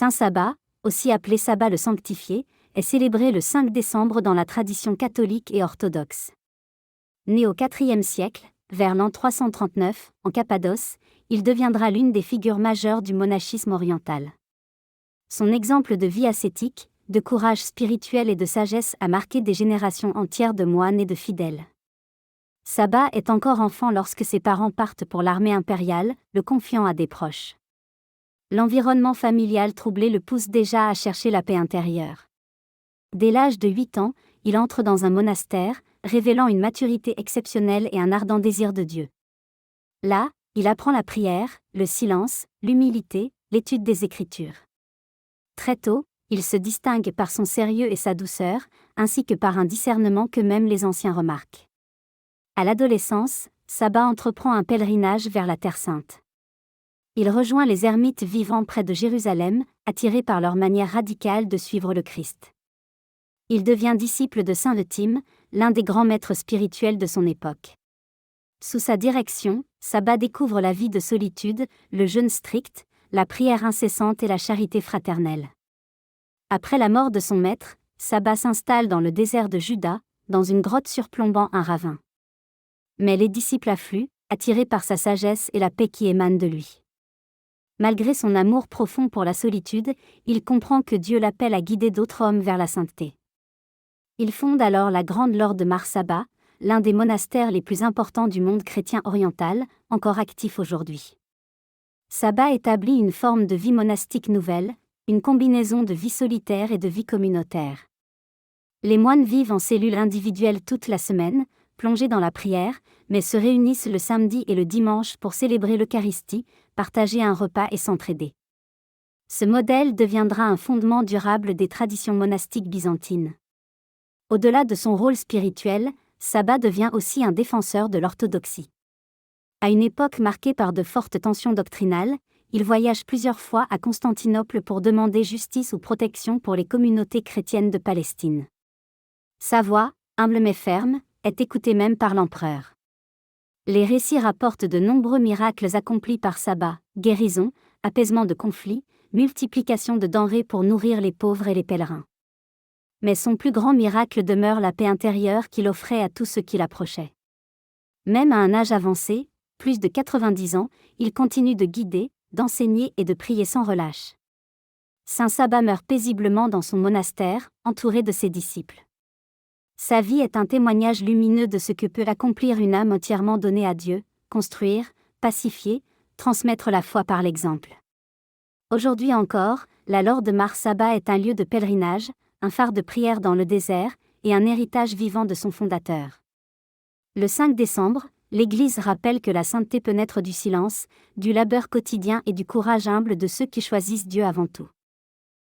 Saint Sabbat, aussi appelé Sabbat le sanctifié, est célébré le 5 décembre dans la tradition catholique et orthodoxe. Né au IVe siècle, vers l'an 339, en Cappadoce, il deviendra l'une des figures majeures du monachisme oriental. Son exemple de vie ascétique, de courage spirituel et de sagesse a marqué des générations entières de moines et de fidèles. Sabbat est encore enfant lorsque ses parents partent pour l'armée impériale, le confiant à des proches. L'environnement familial troublé le pousse déjà à chercher la paix intérieure. Dès l'âge de 8 ans, il entre dans un monastère, révélant une maturité exceptionnelle et un ardent désir de Dieu. Là, il apprend la prière, le silence, l'humilité, l'étude des Écritures. Très tôt, il se distingue par son sérieux et sa douceur, ainsi que par un discernement que même les anciens remarquent. À l'adolescence, Sabbat entreprend un pèlerinage vers la Terre Sainte. Il rejoint les ermites vivant près de Jérusalem, attiré par leur manière radicale de suivre le Christ. Il devient disciple de saint Euthyme, l'un des grands maîtres spirituels de son époque. Sous sa direction, Sabbat découvre la vie de solitude, le jeûne strict, la prière incessante et la charité fraternelle. Après la mort de son maître, Sabbat s'installe dans le désert de Juda, dans une grotte surplombant un ravin. Mais les disciples affluent, attirés par sa sagesse et la paix qui émane de lui. Malgré son amour profond pour la solitude, il comprend que Dieu l'appelle à guider d'autres hommes vers la sainteté. Il fonde alors la Grande Laure de Mar Sabbat, l'un des monastères les plus importants du monde chrétien oriental, encore actif aujourd'hui. Sabbat établit une forme de vie monastique nouvelle, une combinaison de vie solitaire et de vie communautaire. Les moines vivent en cellules individuelles toute la semaine, plongés dans la prière, mais se réunissent le samedi et le dimanche pour célébrer l'Eucharistie, partager un repas et s'entraider. Ce modèle deviendra un fondement durable des traditions monastiques byzantines. Au-delà de son rôle spirituel, Sabbat devient aussi un défenseur de l'orthodoxie. À une époque marquée par de fortes tensions doctrinales, il voyage plusieurs fois à Constantinople pour demander justice ou protection pour les communautés chrétiennes de Palestine. Sa voix, humble mais ferme, est écoutée même par l'empereur. Les récits rapportent de nombreux miracles accomplis par Sabbat, guérison, apaisement de conflits, multiplication de denrées pour nourrir les pauvres et les pèlerins. Mais son plus grand miracle demeure la paix intérieure qu'il offrait à tous ceux qui l'approchaient. Même à un âge avancé, plus de 90 ans, il continue de guider, d'enseigner et de prier sans relâche. Saint Sabbat meurt paisiblement dans son monastère, entouré de ses disciples. Sa vie est un témoignage lumineux de ce que peut accomplir une âme entièrement donnée à Dieu, construire, pacifier, transmettre la foi par l'exemple. Aujourd'hui encore, la Laure de Mar Sabbat est un lieu de pèlerinage, un phare de prière dans le désert, et un héritage vivant de son fondateur. Le 5 décembre, l'Église rappelle que la sainteté peut naître du silence, du labeur quotidien et du courage humble de ceux qui choisissent Dieu avant tout.